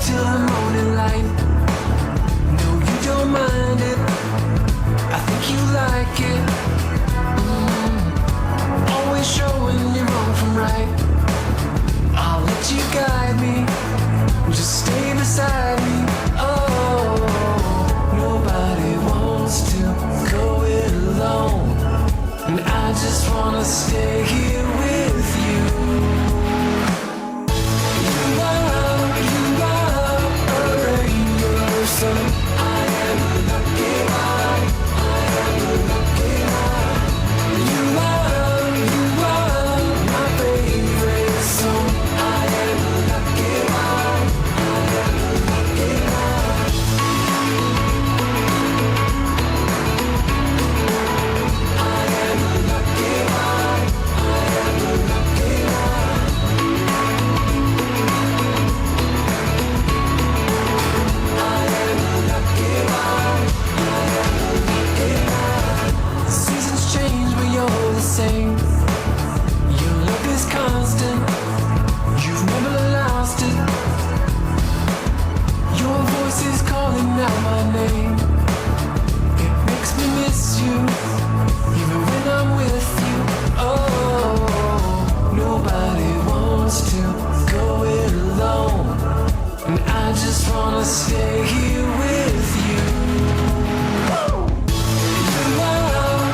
till the morning light. No, you don't mind it. I think you like it. Always showing you wrong from right. I'll let you guide me. Just stay beside me. Oh, nobody wants to go it alone, and I just wanna stay here with you. You are a rainbow, so I am lucky. I am lucky. You are my favorite song. I am lucky. I am lucky. I am lucky. I am lucky. I am lucky. The seasons change, but you're the same. Your love is constant. You've never lost it. Your voice is calling out my name. It makes me miss you, even when I'm with you. Oh, nobody wants to go it alone, and I just wanna stay here with you.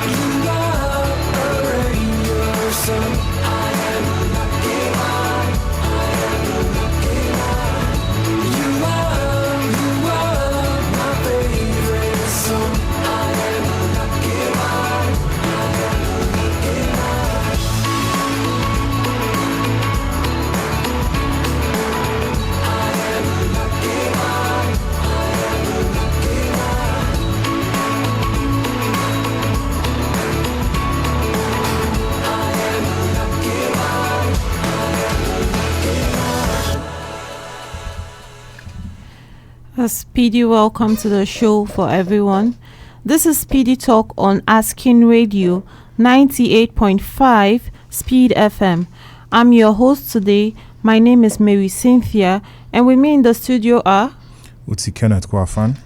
You are a rainbow, so I am lucky. I am lucky. You are my favorite song. I am lucky. I am lucky. I am lucky. I am lucky. I am lucky. A speedy welcome to the show for everyone. This is Speedy Talk on Asking Radio 98.5 Speed FM. I'm your host today. My name is Mary Cynthia, and with me in the studio are Kenneth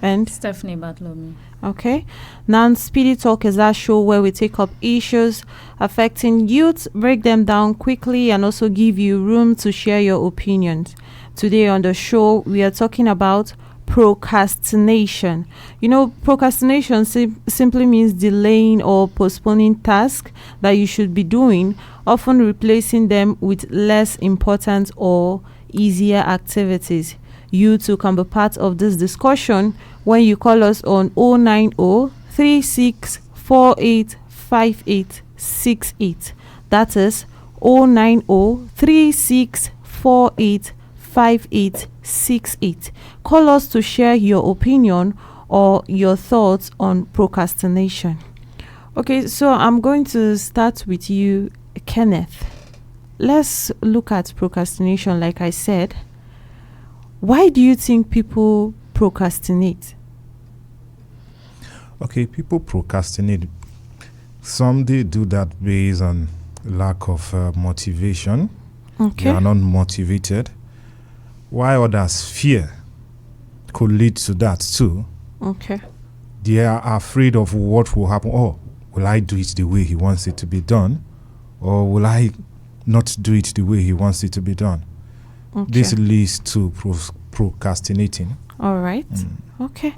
and Stephanie Bartolome. Okay. Now, Speedy Talk is that show where we take up issues affecting youth, break them down quickly, and also give you room to share your opinions. Today on the show, we are talking about procrastination. You know, procrastination simply means delaying or postponing tasks that you should be doing, often replacing them with less important or easier activities. You too can be part of this discussion when you call us on 090-3648-5868. That is 090-3648-5868. Call us to share your opinion or your thoughts on procrastination. Okay, so I'm going to start with you, Kenneth. Let's look at procrastination. Like I said, why do you think people procrastinate? Okay, people procrastinate. Some they do that based on lack of motivation. Okay. They are not motivated. While others fear could lead to that too. Okay. They are afraid of what will happen. Oh, will I do it the way he wants it to be done? Or will I not do it the way he wants it to be done? Okay. This leads to procrastinating. All right. Okay.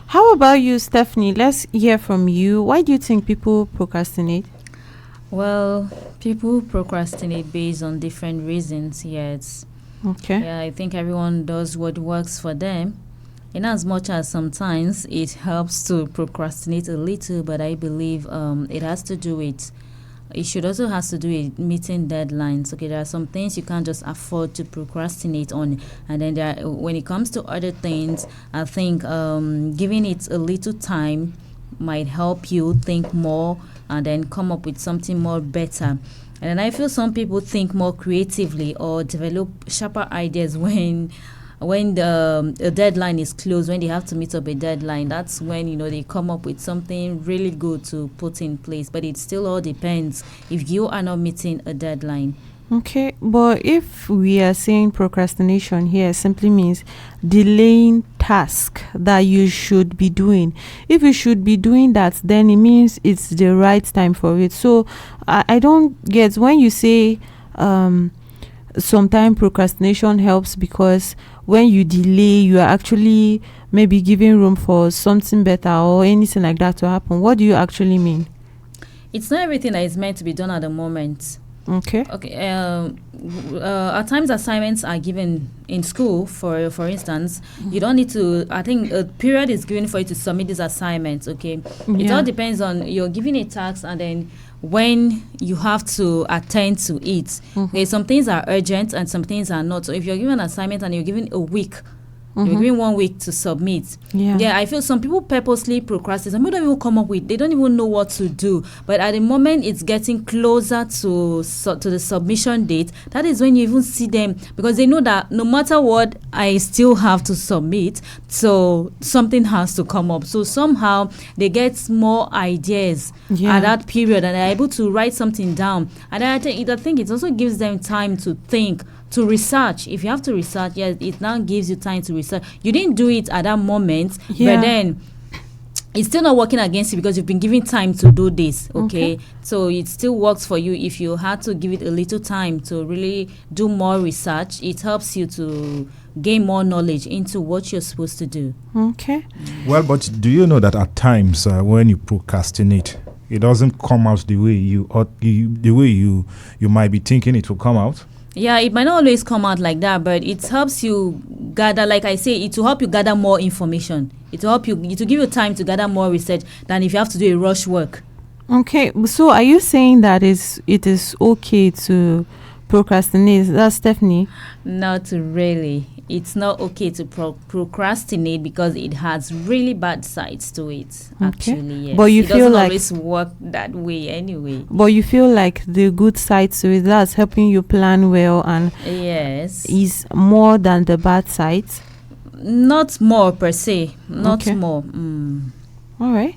How about you, Stephanie? Let's hear from you. Why do you think people procrastinate? Well, people procrastinate based on different reasons. Yeah, I think everyone does what works for them. In as much as sometimes it helps to procrastinate a little, but I believe it has to do with, it should also has to do with meeting deadlines. Okay, there are some things you can't just afford to procrastinate on, and then when it comes to other things, I think giving it a little time might help you think more and then come up with something more better. And then I feel some people think more creatively or develop sharper ideas when the deadline is close, when they have to meet up a deadline. That's when, they come up with something really good to put in place. But it still all depends if you are not meeting a deadline. Okay, but if we are saying procrastination here simply means delaying task that you should be doing. If you should be doing that, then it means it's the right time for it. So I don't get when you say sometimes procrastination helps because when you delay, you are actually maybe giving room for something better or anything like that to happen. What do you actually mean? It's not everything that is meant to be done at the moment. Okay. At times assignments are given in school. For instance, you don't need to. I think a period is given for you to submit these assignments. Okay, it all depends on you're given a task and then when you have to attend to it. Okay, some things are urgent and some things are not. So if you're given an assignment and you're given a week. You're given 1 week to submit. Yeah, I feel some people purposely procrastinate. Some people don't even come up with. They don't even know what to do. But at the moment it's getting closer to the submission date, that is when you even see them because they know that no matter what, I still have to submit. So something has to come up. So somehow they get more ideas at that period and they're able to write something down. And I think it also gives them time to think. To research. If you have to research, yes, it now gives you time to research. You didn't do it at that moment, but then it's still not working against you because you've been given time to do this. Okay? So it still works for you if you had to give it a little time to really do more research. It helps you to gain more knowledge into what you're supposed to do. Okay. Well, but do you know that at times when you procrastinate, it doesn't come out the way you might be thinking it will come out? Yeah, it might not always come out like that, but it helps you gather, like I say, it will help you gather more information. It will help you, it will give you time to gather more research than if you have to do a rush work. Okay, so are you saying that it is okay to procrastinate? That's Stephanie? Not really. It's not okay to procrastinate because it has really bad sides to it. Actually, yes. But you it feel doesn't like always work that way anyway. But you feel like the good sides to it, that's helping you plan well and is more than the bad sides? Not more per se. Not more. All right.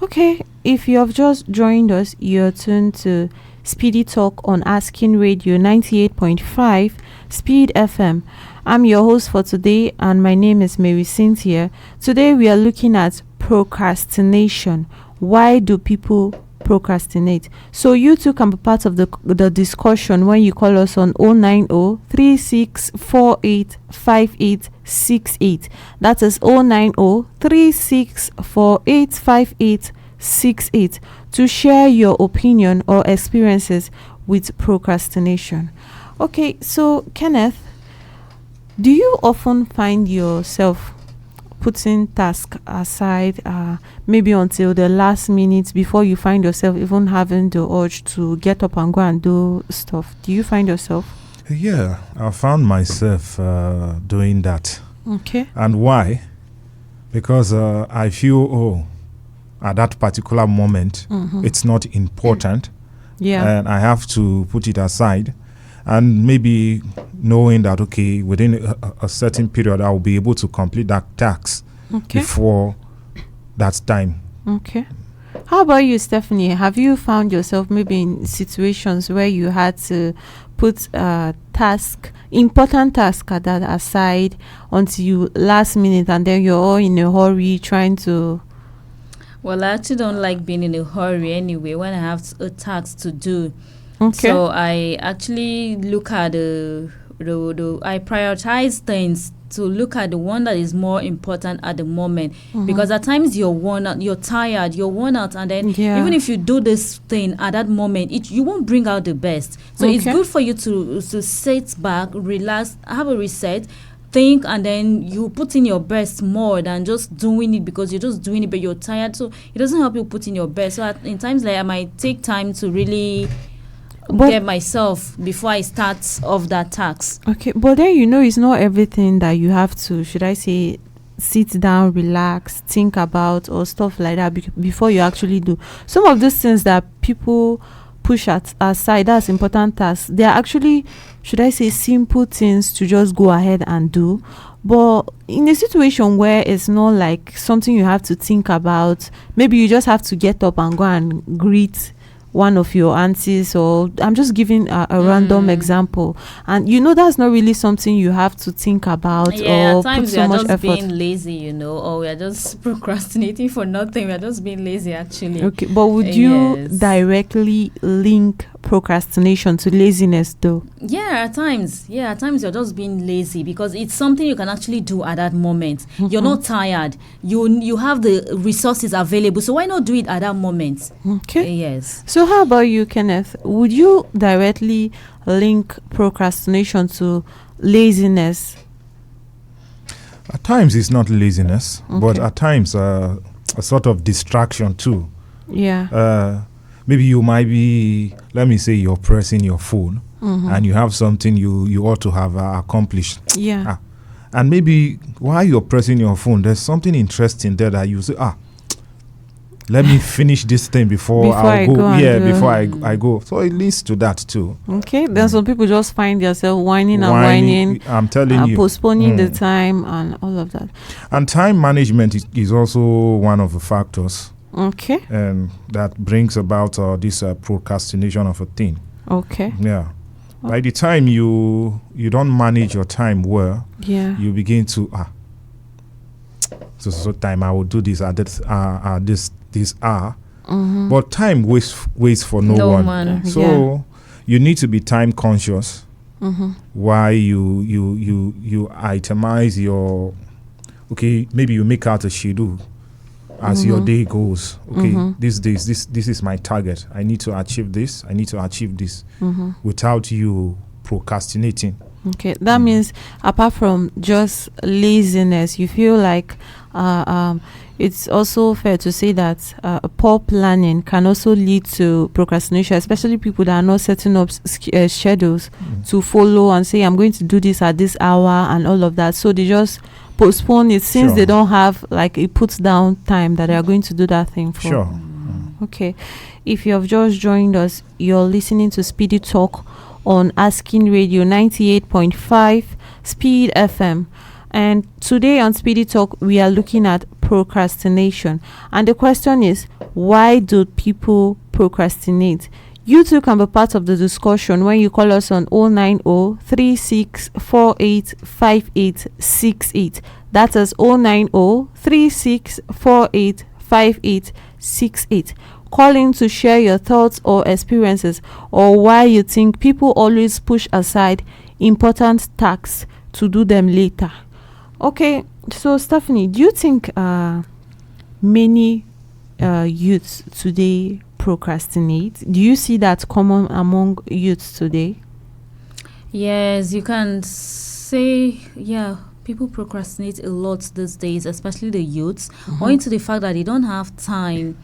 Okay. If you have just joined us, you're tuned to Speedy Talk on Asking Radio 98.5 Speed FM. I'm your host for today and my name is Cynthia. Today we are looking at procrastination. Why do people procrastinate? So you too can be part of the discussion when you call us on 090-3648-5868. That is 090-3648-5868 to share your opinion or experiences with procrastination. Okay, so Kenneth, do you often find yourself putting tasks aside maybe until the last minute before you find yourself even having the urge to get up and go and do stuff? Do you find yourself? Yeah, I found myself doing that. Okay. And why? Because I feel, at that particular moment, it's not important. Yeah. And I have to put it aside. And maybe knowing that, okay, within a certain period, I will be able to complete that task before that time. Okay. How about you, Stephanie? Have you found yourself maybe in situations where you had to put important task at that aside until you last minute and then you're all in a hurry trying to... Well, I actually don't like being in a hurry anyway when I have a task to do. Okay. So I actually look at I prioritize things to look at the one that is more important at the moment, because at times you're worn out, you're tired, you're worn out, and then even if you do this thing at that moment, you won't bring out the best. So it's good for you to sit back, relax, have a reset, think, and then you put in your best more than just doing it because you're just doing it but you're tired. So it doesn't help you put in your best. So in times like I might take time to really get myself before I start off that task. Okay, but then it's not everything that you have to, should I say, sit down, relax, think about or stuff like that before you actually do. Some of these things that people push aside, that's important tasks, they are actually, should I say, simple things to just go ahead and do. But in a situation where it's not like something you have to think about, maybe you just have to get up and go and greet one of your aunties, or I'm just giving a random example, and that's not really something you have to think about or at times put so much just effort. being lazy, or we are just procrastinating for nothing. We are just being lazy, actually. Okay, but would you directly link procrastination to laziness, though? At times you're just being lazy because it's something you can actually do at that moment. You're not tired. You have the resources available, so why not do it at that moment? Okay. Yes. So how about you, Kenneth? Would you directly link procrastination to laziness? At times it's not laziness, but at times a sort of distraction too. Yeah. Maybe you might be, let me say, you're pressing your phone and you have something you ought to have accomplished. Yeah. And maybe while you're pressing your phone, there's something interesting there that you say, let me finish this thing before I go. Before I go. So it leads to that too. Okay. Then some people just find themselves whining. I'm telling you. Postponing the time and all of that. And time management is also one of the factors. Okay. That brings about this procrastination of a thing. Okay. Yeah. By the time you don't manage your time well, you begin to so time I will do this at this hour. But time waits for no one. So you need to be time conscious while you itemize your maybe you make out a schedule as your day goes. These days this is my target. I need to achieve this. I need to achieve this without you procrastinating. Okay, that means apart from just laziness, you feel like it's also fair to say that poor planning can also lead to procrastination, especially people that are not setting up schedules to follow and say, I'm going to do this at this hour and all of that. So they just postpone it since they don't have like a put down time that they are going to do that thing for. Okay. If you have just joined us, you're listening to SPEEDy Talk on Asking Radio 98.5 Speed FM. And today on SPEEDy Talk, we are looking at procrastination. And the question is, why do people procrastinate? You too can be part of the discussion when you call us on 090-3648-5868. That is 090-3648-5868. Call in to share your thoughts or experiences, or why you think people always push aside important tasks to do them later. Okay, so Stephanie, do you think many youths today procrastinate? Do you see that common among youths today? Yes, you can say, people procrastinate a lot these days, especially the youths, owing to the fact that they don't have time.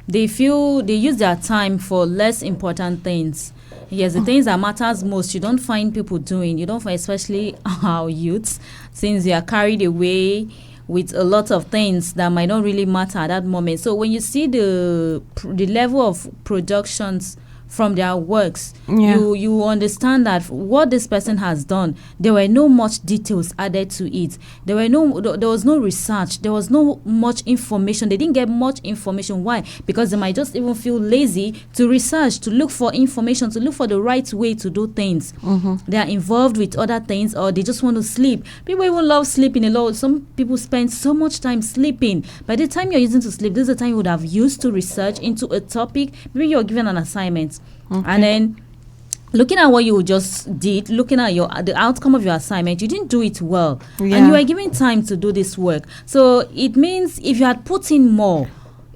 They feel they use their time for less important things. Yes, the things that matters most, you don't find people doing. You don't find, especially our youths, since they are carried away with a lot of things that might not really matter at that moment. So when you see the level of productions from their works, you understand that what this person has done, there were no much details added to it. There was no research. There was no much information. They didn't get much information. Why? Because they might just even feel lazy to research, to look for information, to look for the right way to do things. They are involved with other things, or they just want to sleep. People even love sleeping a lot. Some people spend so much time sleeping. By the time you're using to sleep, this is the time you would have used to research into a topic. Maybe you're given an assignment. And then looking at what you just did, looking at the outcome of your assignment, you didn't do it well. And you were given time to do this work. So it means if you had put in more,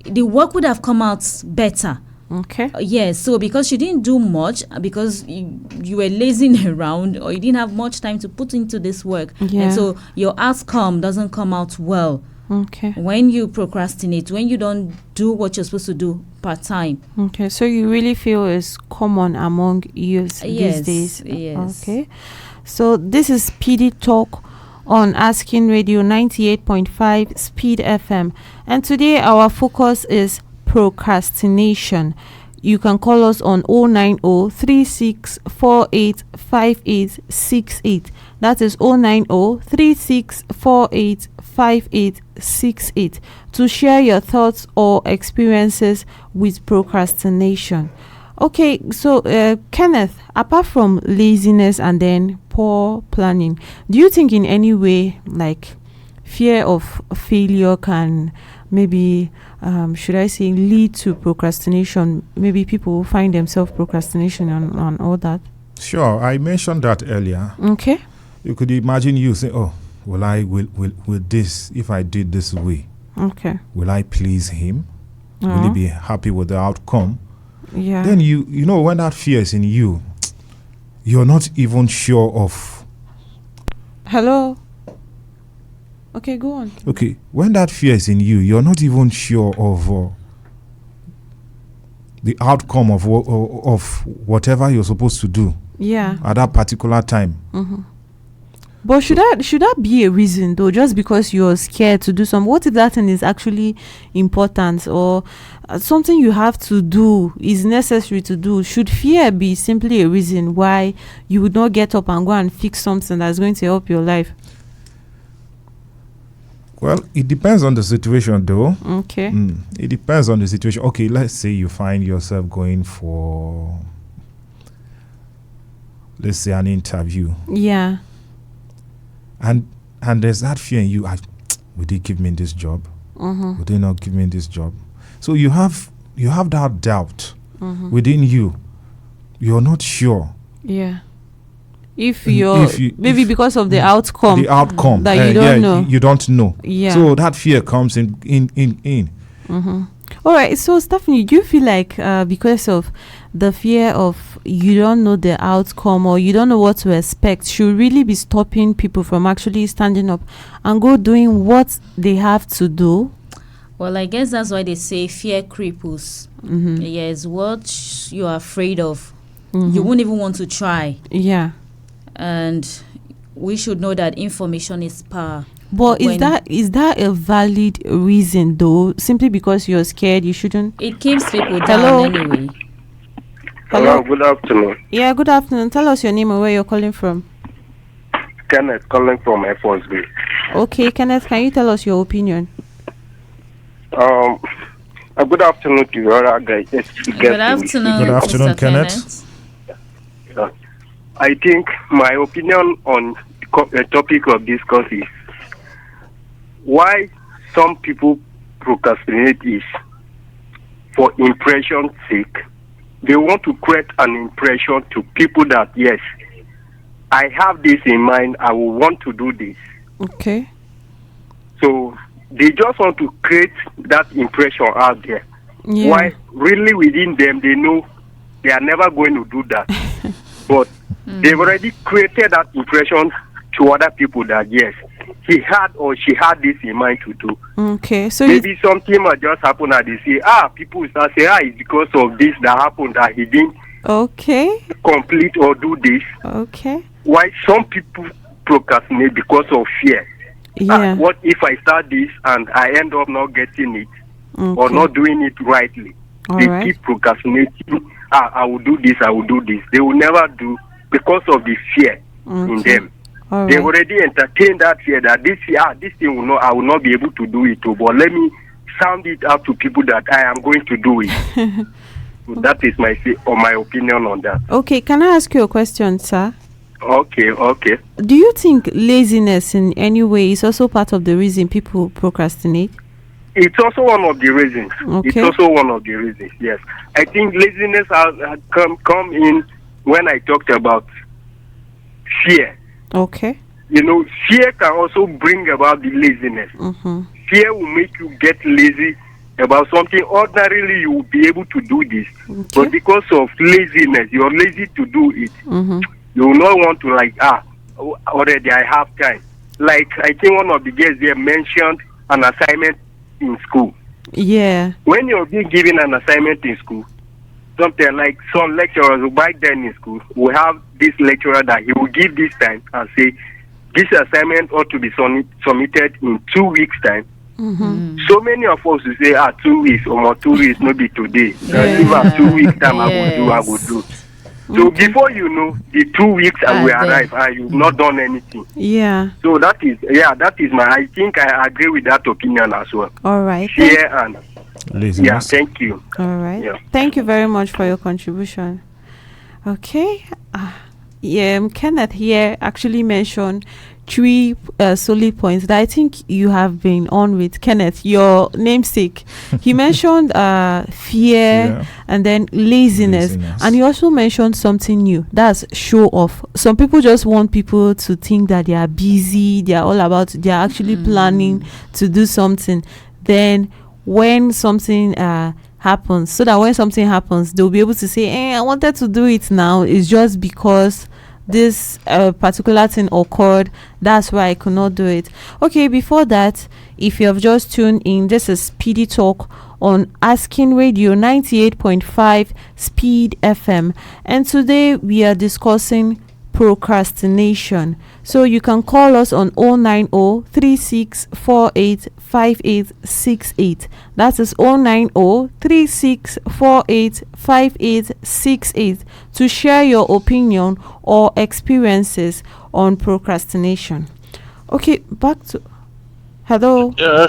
the work would have come out better. Okay. Yes. So because you didn't do much, because you were lazing around, or you didn't have much time to put into this work. And so your outcome doesn't come out well. Okay. When you procrastinate, when you don't do what you're supposed to do part time. Okay. So you really feel it's common among youth these days? Yes. Okay. So this is SPEEDy Talk on Asking Radio 98.5 Speed FM. And today our focus is procrastination. You can call us on 090-3648-5868. That is 090-3648-5868 to share your thoughts or experiences with procrastination. Okay, so Kenneth, apart from laziness and then poor planning, do you think in any way like fear of failure can maybe should I say lead to procrastination? Maybe people find themselves procrastination on all that. Sure, I mentioned that earlier. Okay. You could imagine you say, "Oh, will this, if I did this way? Okay. Will I please him? Will he be happy with the outcome?" Yeah. Then you know when that fear is in you, you're not even sure of. Hello. Okay, go on. Okay, when that fear is in you, you're not even sure of the outcome of whatever you're supposed to do. Yeah. At that particular time. Mm-hmm. But should that be a reason though? Just because you're scared to do something? What if that thing is actually important or something you have to do is necessary to do? Should fear be simply a reason why you would not get up and go and fix something that's going to help your life? Well, it depends on the situation though. Okay. It depends on the situation. Okay, let's say you find yourself going for, let's say, an interview. Yeah. And there's that fear in you. Would they give me this job? Would they not give me this job? So you have that doubt within you. You're not sure. Yeah. If maybe because of the outcome. The outcome that you don't know. You don't know. Yeah. So that fear comes in. All right. So Stephanie, do you feel like because of the fear of you don't know the outcome or you don't know what to expect should really be stopping people from actually standing up and go doing what they have to do? Well, I guess that's why they say fear cripples. Yes, what you're afraid of, you won't even want to try. Yeah. And we should know that information is power. But is that a valid reason though? Simply because you're scared, you shouldn't? It keeps people down anyway. Hello, good afternoon. Yeah, good afternoon. Tell us your name and where you're calling from. Kenneth, calling from Air Force Base. Okay, Kenneth, can you tell us your opinion? Good afternoon to you all guys. Good afternoon. Good afternoon, Mr. Kenneth. I think my opinion on the topic of discourse is why some people procrastinate is for impression's sake. They want to create an impression to people that, yes, I have this in mind, I will want to do this. Okay. So they just want to create that impression out there. Yeah. Why really within them, they know they are never going to do that. But they've already created that impression to other people that, yes, he had or she had this in mind to do. Okay, so maybe something might just happen and they say, people start saying, it's because of this that happened that he didn't complete or do this. Okay. Why some people procrastinate because of fear. Yeah. What if I start this and I end up not getting it or not doing it rightly? They keep procrastinating. I will do this, I will do this. They will never do because of the fear in them. They already entertained that fear that this thing I will not be able to do it. But let me sound it out to people that I am going to do it. So that is my opinion on that. Okay, can I ask you a question, sir? Okay. Do you think laziness in any way is also part of the reason people procrastinate? It's also one of the reasons. Okay. It's also one of the reasons, yes. I think laziness has come in when I talked about fear. Okay. Fear can also bring about the laziness. Fear will make you get lazy about something. Ordinarily, you will be able to do this. Okay. But because of laziness, you're lazy to do it. You will not want to already I have time. Like, I think one of the guests there mentioned an assignment in school. Yeah. When you're being given an assignment in school, something like some lecturers back then in school will have this lecturer that he will give this time and say, this assignment ought to be submitted in 2 weeks' time. So many of us will say, 2 weeks or more, 2 weeks, maybe today. If 2 weeks time I will do. So before you know, the 2 weeks will arrive and you've not done anything. Yeah. So that is I think I agree with that opinion as well. All right. Fear and Laziness. Yeah, thank you. All right. Yeah. Thank you very much for your contribution. Okay. Kenneth here actually mentioned 3 solid points that I think you have been on with. Kenneth, your namesake, he mentioned fear and then laziness, and he also mentioned something new, that's show off. Some people just want people to think that they are busy, they are all about, they are actually planning to do something. Then when something happens, so that when something happens, they'll be able to say, I wanted to do it now, it's just because this particular thing occurred, that's why I could not do it. Okay, before that, if you have just tuned in, this is Speedy Talk on Asking Radio 98.5 Speed FM, and today we are discussing procrastination. So you can call us on 090-3648-5868. That is 090-3648-5868 to share your opinion or experiences on procrastination. Okay, back to hello. Yeah,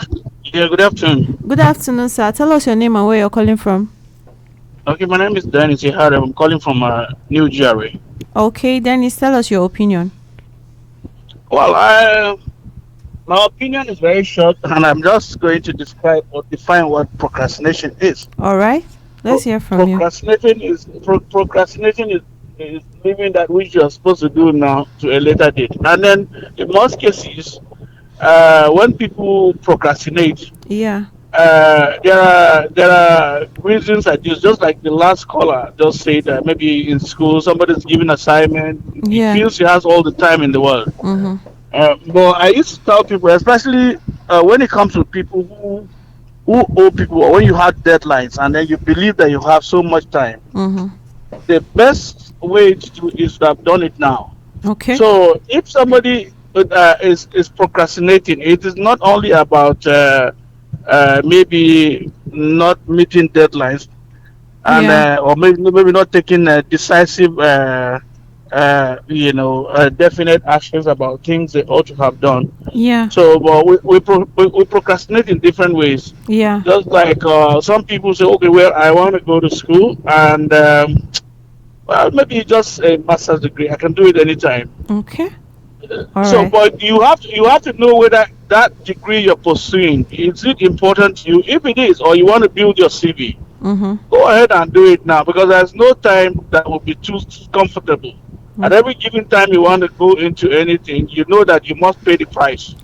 good afternoon. Good afternoon, sir. Tell us your name and where you're calling from. Okay, my name is Dennis Ihara. I'm calling from New Jersey. Okay, Dennis, tell us your opinion. Well, my opinion is very short, and I'm just going to describe or define what procrastination is. All right, let's hear from you. Procrastination is leaving that which you're supposed to do now to a later date. And then, in most cases, when people procrastinate, there are reasons that just like the last caller just said that maybe in school somebody's giving assignment, he feels he has all the time in the world. But I used to tell people, especially when it comes to people who owe people, or when you have deadlines and then you believe that you have so much time, the best way to do is to have done it now. Okay. So if somebody is procrastinating, it is not only about maybe not meeting deadlines and or maybe not taking decisive definite actions about things they ought to have done. So we procrastinate in different ways. Just like some people say, okay, well, I want to go to school and well, maybe just a master's degree, I can do it anytime. Okay. But you have to know whether that degree you're pursuing, is it important to you? If it is, or you want to build your CV, go ahead and do it now, because there's no time that will be too comfortable. At every given time you want to go into anything, you know that you must pay the price.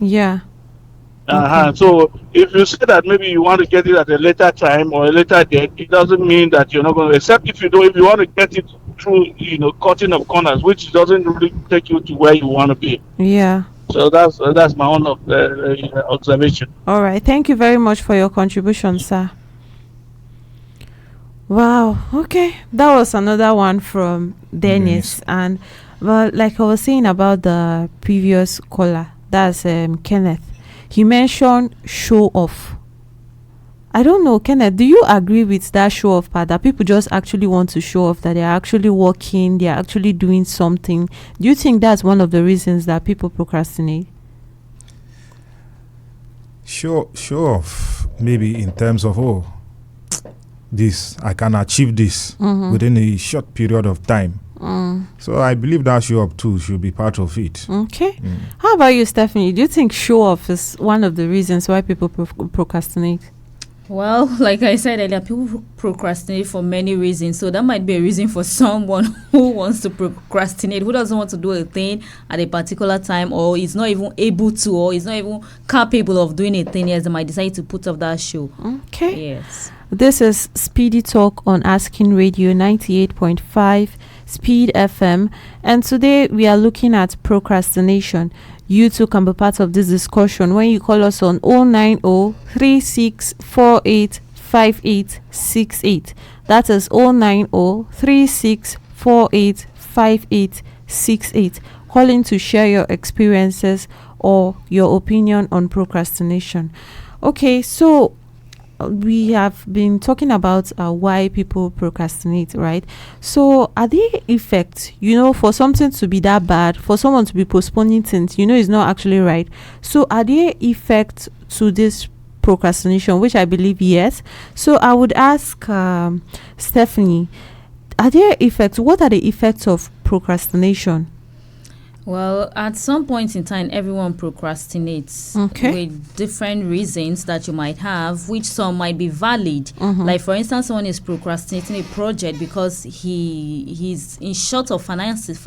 So if you say that maybe you want to get it at a later time or a later date, it doesn't mean that you're not going to, except if you want to get it through, cutting of corners, which doesn't really take you to where you want to be. So that's my own observation. All right. Thank you very much for your contribution, sir. Wow. Okay. That was another one from Dennis. And like I was saying about the previous caller, that's Kenneth. He mentioned show off. I don't know, Kenneth, do you agree with that show off part, that people just actually want to show off that they're actually working, they're actually doing something? Do you think that's one of the reasons that people procrastinate? Show off, maybe in terms of, this, I can achieve this within a short period of time. So I believe that show up too should be part of it. Okay. How about you, Stephanie? Do you think show off is one of the reasons why people procrastinate? Well, like I said earlier, people procrastinate for many reasons. So that might be a reason for someone who wants to procrastinate, who doesn't want to do a thing at a particular time, or is not even able to, or is not even capable of doing a thing. Yes, they might decide to put off that show. Okay. Yes. This is Speedy Talk on Asking Radio 98.5 Speed FM, and today we are looking at procrastination. You too can be part of this discussion when you call us on 090-3648-5868. That is 090-3648-5868. Calling to share your experiences or your opinion on procrastination. Okay, so we have been talking about why people procrastinate, right? So are there effects, for something to be that bad, for someone to be postponing things, it's not actually right. So are there effects to this procrastination, which I believe yes. So I would ask Stephanie, are there effects? What are the effects of procrastination? Well, at some point in time, everyone procrastinates with different reasons that you might have, which some might be valid. Like, for instance, someone is procrastinating a project because he's in short of finances.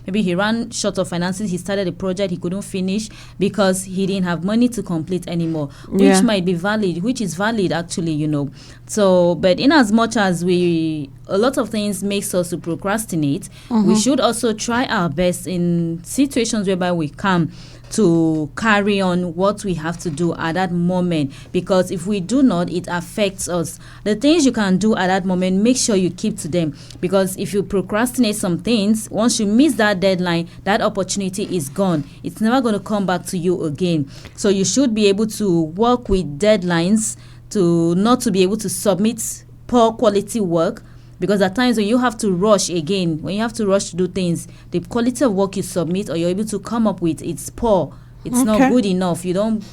Maybe he ran short of finances. He started a project he couldn't finish because he didn't have money to complete anymore, which might be valid, which is valid actually, you know. So, but in as much as a lot of things makes us to procrastinate, we should also try our best in situations whereby we come to carry on what we have to do at that moment, because if we do not, it affects us. The things you can do at that moment, make sure you keep to them, because if you procrastinate some things, once you miss that deadline, that opportunity is gone. It's never going to come back to you again. So you should be able to work with deadlines, to not to be able to submit poor quality work, because at times when you have to rush again, when you have to rush to do things, the quality of work you submit or you're able to come up with, it's poor. It's not good enough. You don't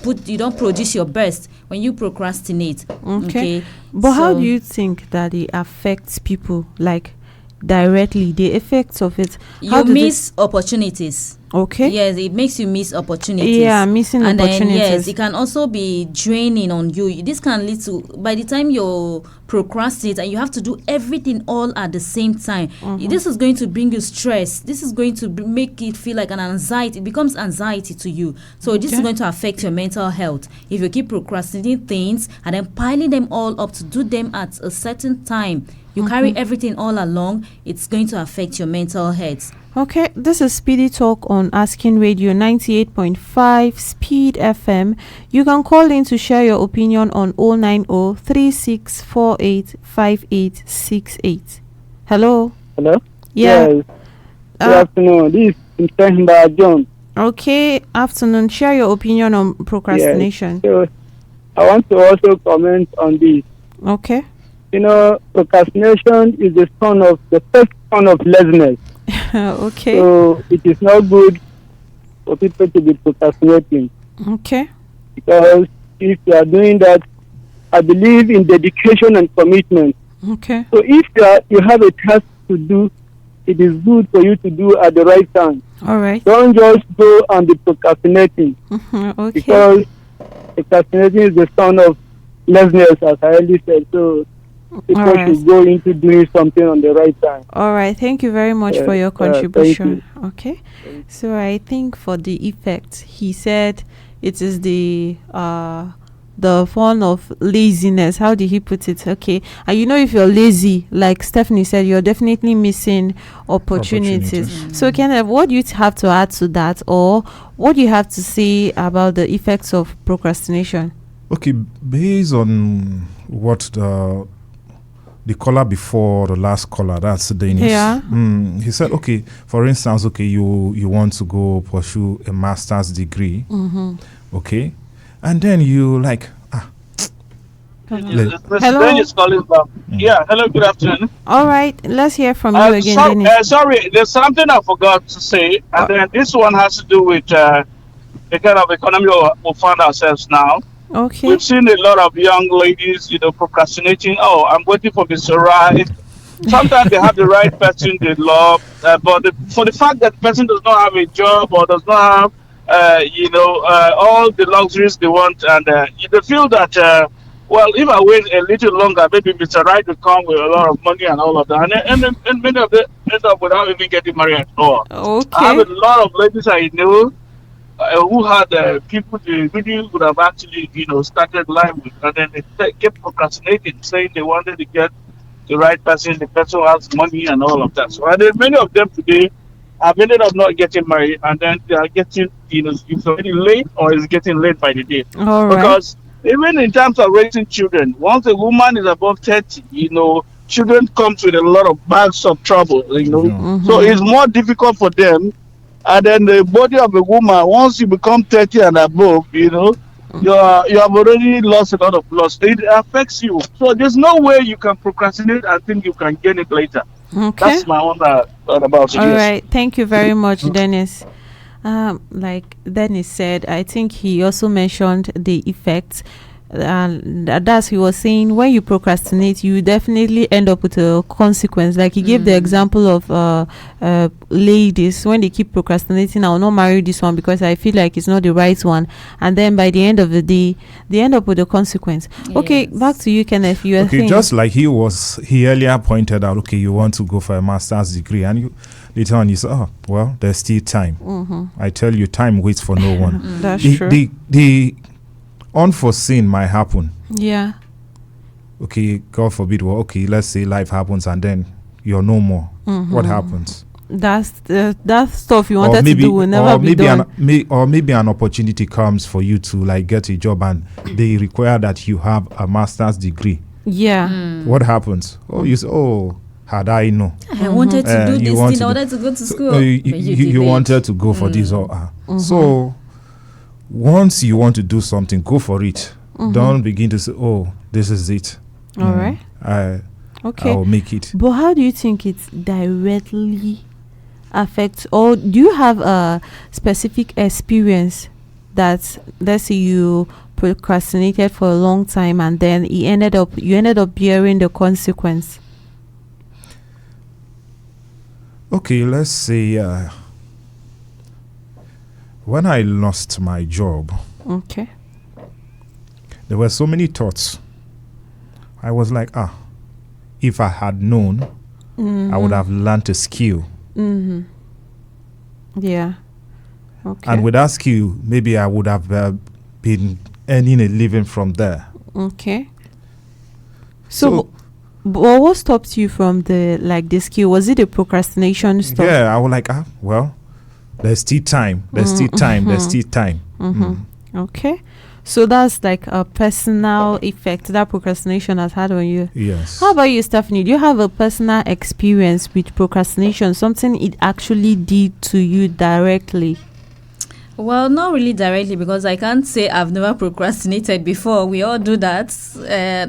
produce your best when you procrastinate. But how do you think that it affects people, like directly, the effects of it? You miss opportunities. Yes, it makes you miss opportunities. Yeah, missing and opportunities. Then, yes, it can also be draining on you. This can lead to, by the time you procrastinate and you have to do everything all at the same time, this is going to bring you stress. This is going to make it feel like an anxiety. It becomes anxiety to you. So this is going to affect your mental health. If you keep procrastinating things and then piling them all up to do them at a certain time, you carry everything all along, it's going to affect your mental health. Okay, this is Speedy Talk on Asking Radio 98.5 Speed FM. You can call in to share your opinion on 090-3648-5868. Hello? Hello? Yeah. Yes. Good afternoon. This is Cynthia John. Okay, afternoon. Share your opinion on procrastination. Yes. So I want to also comment on this. Okay. You know, procrastination is the first son of laziness. Okay. So it is not good for people to be procrastinating. Okay. Because if you are doing that, I believe in dedication and commitment. Okay. So if you have a task to do, it is good for you to do at the right time. All right. Don't just go and be procrastinating. Okay. Because procrastinating is the son of laziness, as I already said. So people should go into doing something on the right time. All right. Thank you very much for your contribution. Okay. So I think for the effect, he said it is the form of laziness. How did he put it? Okay. And you know, if you're lazy, like Stephanie said, you're definitely missing opportunities. So Kenneth, what do you have to add to that, or what do you have to say about the effects of procrastination? Okay, based on what the caller before the last caller, that's Dennis. Yeah. He said, okay, for instance, okay, you want to go pursue a master's degree. Okay. And then you like, Hello. Dennis calling back. Yeah, hello, good afternoon. All right, let's hear from you again, Dennis. Sorry, there's something I forgot to say. And then this one has to do with the kind of economy we find ourselves now. Okay. We've seen a lot of young ladies, procrastinating. Oh, I'm waiting for Mr. Right. Sometimes they have the right person they love, but for the fact that the person does not have a job or does not have, all the luxuries they want, and they feel that, well, if I wait a little longer, maybe Mr. Right will come with a lot of money and all of that, and many of them end up without even getting married at all. Okay. I have a lot of ladies I know who had people they really would have actually, started life with, and then they kept procrastinating, saying they wanted to get the right person, the person who has money and all of that. So, and then many of them today have ended up not getting married, and then they are getting, it's already late or it's getting late by the day. All right. Because even in terms of raising children, once a woman is above 30, children comes with a lot of bags of trouble, So it's more difficult for them. And then the body of a woman, once you become 30 and above, you have already lost a lot of blood. It affects you. So there's no way you can procrastinate and think you can gain it later. Okay. That's my own thought about it. All right. Thank you very much, Dennis. Like Dennis said, I think he also mentioned the effects. that's he was saying, when you procrastinate, you definitely end up with a consequence. Like he gave the example of ladies, when they keep procrastinating, I'll not marry this one because I feel like it's not the right one, and then by the end of the day they end up with a consequence. Okay, back to you, Kenneth. You okay, just like he earlier pointed out, okay, you want to go for a master's degree, and you later on you say, oh well, there's still time. I tell you, time waits for no one. That's true. The unforeseen might happen. Yeah. Okay, God forbid. Well, okay, let's say life happens and then you're no more. What happens? That's that stuff you wanted to do will never be done. Or maybe an opportunity comes for you to like get a job and they require that you have a master's degree. Yeah. What happens? Oh, you say, oh, had I know? I wanted to do this thing. I wanted to go to school. You wanted to go for this or so. Once you want to do something, go for it. Don't begin to say, oh, this is it. All right. Okay. I will make it. But how do you think it directly affects, or do you have a specific experience that, let's say you procrastinated for a long time and then you ended up bearing the consequence? Okay, let's say when I lost my job, okay, there were so many thoughts. I was like, if I had known, I would have learned a skill. Yeah. Okay. And with that skill, maybe I would have been earning a living from there. Okay. So but what stopped you from the skill? Was it the procrastination stuff? Yeah, I was like, well, there's still time. There's still time. There's still time. Okay. So that's like a personal effect that procrastination has had on you. Yes. How about you, Stephanie? Do you have a personal experience with procrastination? Something it actually did to you directly? Well, not really directly, because I can't say I've never procrastinated before. We all do that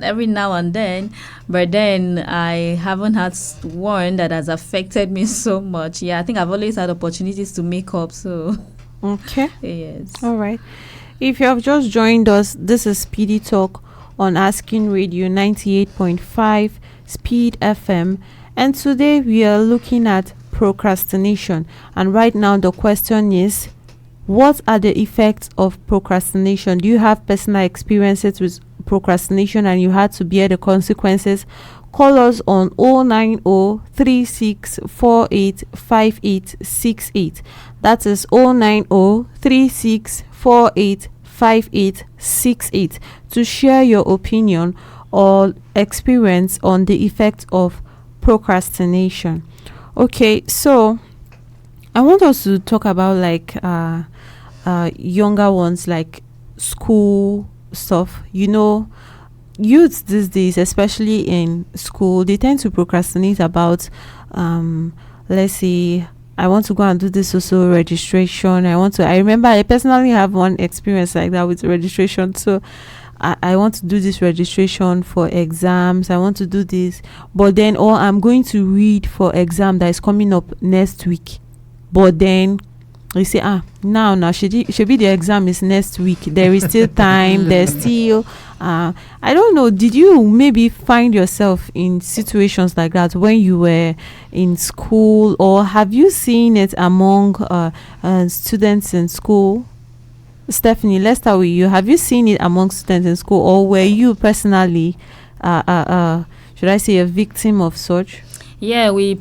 every now and then. But then I haven't had one that has affected me so much. Yeah, I think I've always had opportunities to make up. So, okay. Yes. All right. If you have just joined us, this is SPEEDy Talk on Asking Radio 98.5 Speed FM. And today we are looking at procrastination. And right now the question is, what are the effects of procrastination? Do you have personal experiences with procrastination and you had to bear the consequences? Call us on 090-3648-5868. That is 090-3648-5868 to share your opinion or experience on the effect of procrastination. Okay, so I want us to talk about younger ones, like school stuff. You know, youths these days, especially in school, they tend to procrastinate about let's say, I want to go and do this social registration. I remember I personally have one experience like that with registration. So I want to do this registration for exams. I want to do this, but then I'm going to read for exam that is coming up next week. But then you say, now should be the exam is next week. There is still time. There's still I don't know. Did you maybe find yourself in situations like that when you were in school, or have you seen it among students in school? Stephanie, let's start with you. Have you seen it among students in school, or were you personally should I say a victim of such? Yeah, we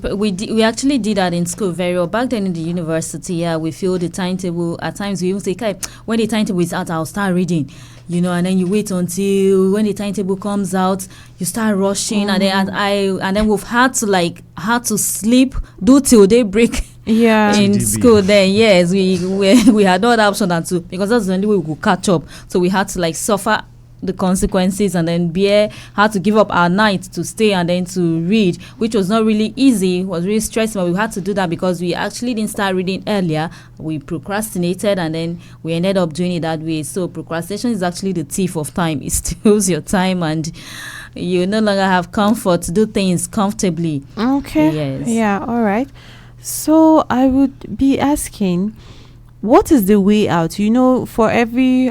actually did that in school very well. Back then in the university, yeah, we feel the timetable. At times we even say, when the timetable is out, I'll start reading, and then you wait until when the timetable comes out, you start rushing, and then we've had to sleep, do till daybreak. Yeah, in school. Then yes, we had no other option than to, because that's the only way we could catch up. So we had to suffer the consequences and then had to give up our night to stay and then to read, which was not really easy. It was really stressful, but we had to do that because we actually didn't start reading earlier. We procrastinated and then we ended up doing it that way. So procrastination is actually the thief of time. It steals your time and you no longer have comfort to do things comfortably. Okay. Yes. Yeah, all right. So I would be asking, what is the way out? For every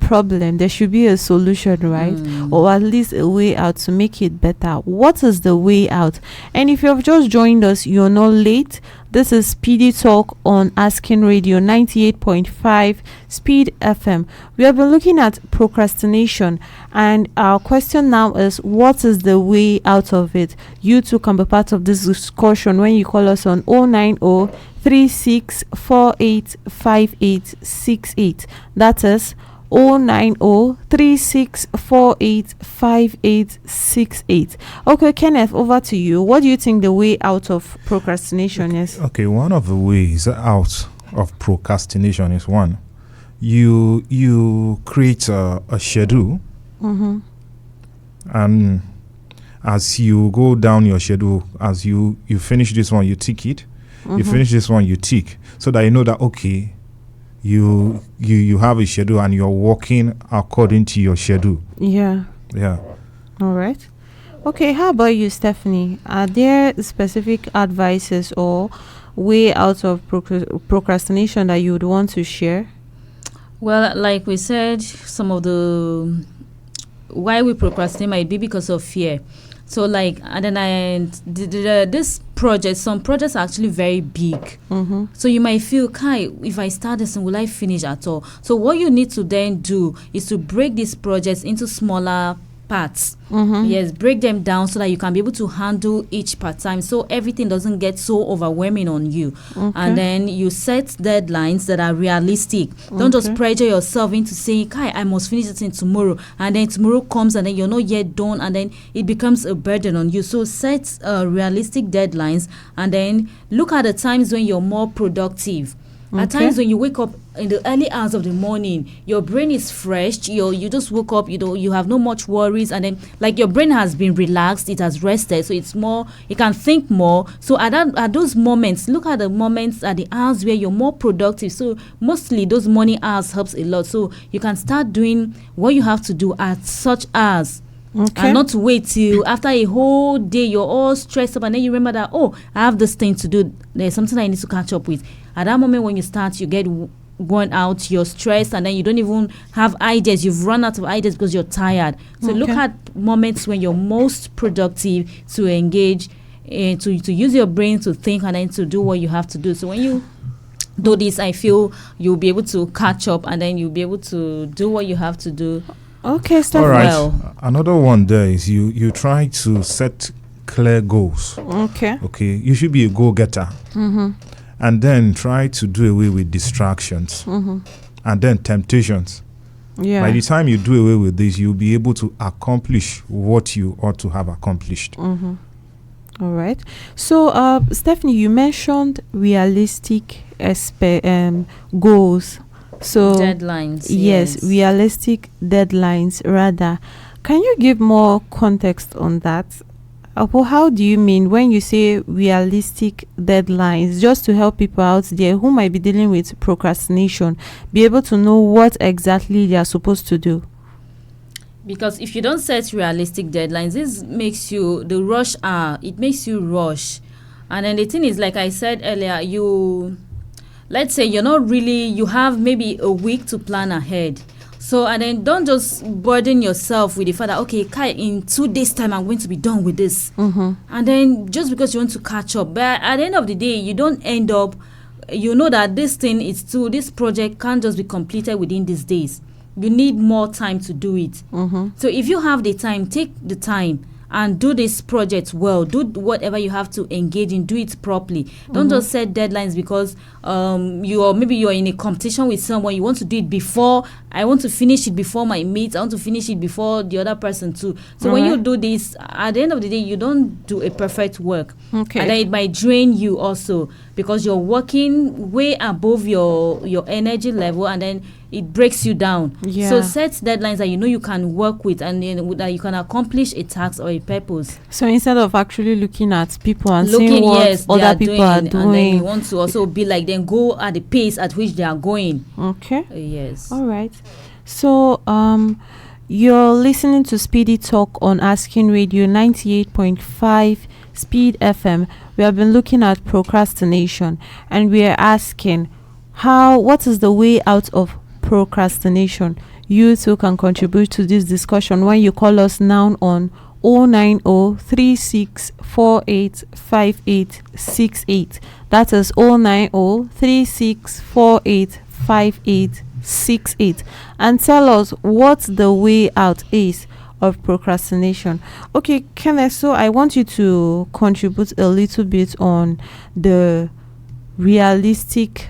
problem, there should be a solution, right? Or at least a way out to make it better. What is the way out? And if you have just joined us, you're not late. This is SPEEDy Talk on Asking Radio 98.5 Speed FM. We have been looking at procrastination, and our question now is, what is the way out of it? You too can be part of this discussion when you call us on 090 36485868. That is 09036485868. Okay, Kenneth, over to you. What do you think the way out of procrastination is? Okay, one of the ways out of procrastination is, one, you create a schedule, and as you go down your schedule, as you finish this one, you tick it. You finish this one, you tick, so that you know that, okay, you have a schedule and you're working according to your schedule. Yeah. All right. Okay, how about you, Stephanie? Are there specific advices or way out of procrastination that you would want to share? Well, like we said, some of the why we procrastinate might be because of fear. So like, and then this project, some projects are actually very big. So you might feel, Kai, if I start this, will I finish at all? So what you need to then do is to break these projects into smaller parts. Yes, break them down so that you can be able to handle each part time, so everything doesn't get so overwhelming on you. And then you set deadlines that are realistic. Don't just pressure yourself into saying, Kai, I must finish it in tomorrow, and then tomorrow comes and then you're not yet done, and then it becomes a burden on you. So set realistic deadlines, and then look at the times when you're more productive. At times when you wake up in the early hours of the morning, your brain is fresh. You just woke up, you have no much worries, and then like your brain has been relaxed, it has rested, so it's more, you can think more. So at those moments, look at the moments, at the hours where you're more productive. So mostly those morning hours helps a lot. So you can start doing what you have to do at such hours. And not to wait till after a whole day you're all stressed up, and then you remember that, oh, I have this thing to do, there's something I need to catch up with. At that moment when you start, you get worn out, you're stressed, and then you don't even have ideas. You've run out of ideas because you're tired. So look at moments when you're most productive to engage, to use your brain to think, and then to do what you have to do. So when you do this, I feel you'll be able to catch up, and then you'll be able to do what you have to do. Okay, Steph. All right. Well. Another one there is you try to set clear goals. Okay. You should be a go-getter. And then try to do away with distractions. And then temptations. By the time you do away with this, you'll be able to accomplish what you ought to have accomplished. All right. So, Stephanie, you mentioned realistic goals. So deadlines. Yes, realistic deadlines rather. Can you give more context on that? How do you mean when you say realistic deadlines, just to help people out there who might be dealing with procrastination be able to know what exactly they are supposed to do? Because if you don't set realistic deadlines, this makes you the rush hour. It makes you rush. And then the thing is, like I said earlier, let's say you have maybe a week to plan ahead. So, and then don't just burden yourself with the fact that, okay, Kai, in 2 days' time, I'm going to be done with this. And then just because you want to catch up. But at the end of the day, you don't end up, that this project can't just be completed within these days. You need more time to do it. So if you have the time, take the time and do this project well. Do whatever you have to engage in. Do it properly. Don't just set deadlines because you're in a competition with someone. You want to do it before. I want to finish it before my mates. I want to finish it before the other person too. So when you do this, at the end of the day, you don't do a perfect work. And then it might drain you also because you're working way above your energy level, and then it breaks you down. So set deadlines that you can work with, and then that you can accomplish a task or a purpose. So instead of actually looking at people and seeing what other people are doing, and then you want to also be like them, go at the pace at which they are going. Yes. All right. So you're listening to SPEEDy Talk on Asking Radio 98.5 Speed FM. We have been looking at procrastination, and we are asking what is the way out of procrastination? you too can contribute to this discussion when you call us now on 090-3648-5868. That is 090-3648-5868, and tell us what the way out is of procrastination. Okay, Kenneth, so I want you to contribute a little bit on the realistic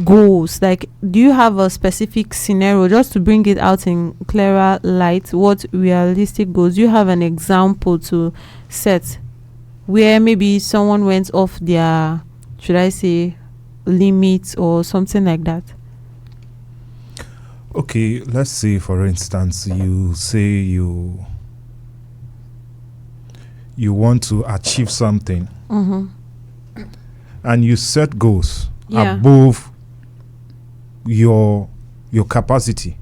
goals. Like, do you have a specific scenario just to bring it out in clearer light? What realistic goals? Do you have an example to set where maybe someone went off their, should I say, limits or something like that? Okay, let's say for instance you say you want to achieve something, and you set goals above your capacity.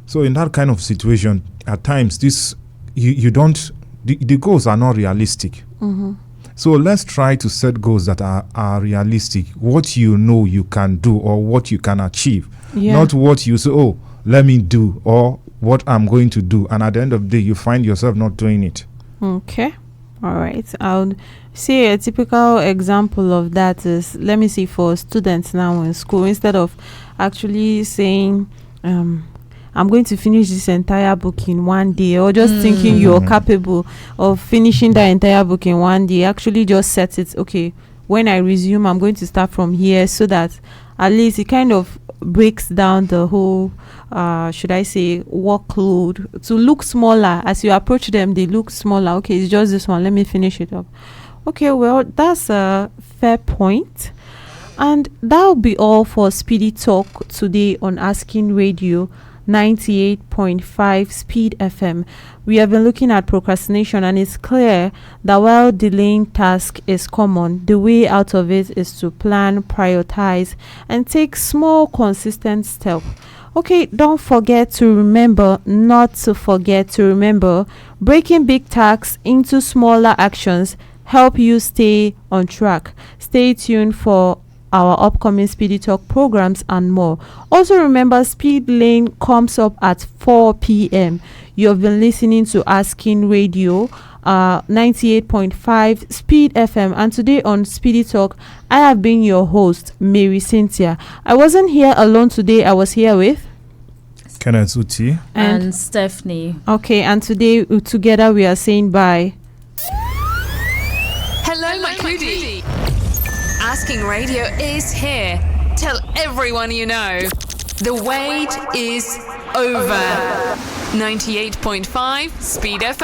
So in that kind of situation, at times this you don't, the goals are not realistic. So let's try to set goals that are realistic, what you know you can do or what you can achieve, not what you say, oh, let me do, or what I'm going to do, and at the end of the day you find yourself not doing it. Okay, all right. I'll say a typical example of that is, let me see, for students now in school, instead of actually saying I'm going to finish this entire book in one day, or just thinking you're capable of finishing the entire book in one day, actually just set it, okay, when I resume I'm going to start from here, so that at least it kind of breaks down the whole should I say workload to look smaller. As you approach them, they look smaller. Okay, it's just this one, let me finish it up. Okay, well, that's a fair point. And that'll be all for Speedy Talk today on Asking Radio 98.5 Speed FM. We have been looking at procrastination, and it's clear that while delaying task is common, the way out of it is to plan, prioritize, and take small, consistent steps. Okay, don't forget to remember, breaking big tasks into smaller actions help you stay on track. Stay tuned for our upcoming Speedy Talk programs and more. Also remember, Speed Lane comes up at 4 p.m. You have been listening to Asking Radio 98.5 Speed FM, and today on Speedy Talk I have been your host, Mary Cynthia. I wasn't here alone today. I was here with Kenneth and Stephanie. Okay, and today together we are saying bye. Hello, my Cootie. Asking Radio is here. Tell everyone you know. The wait is over. 98.5 Speed FM.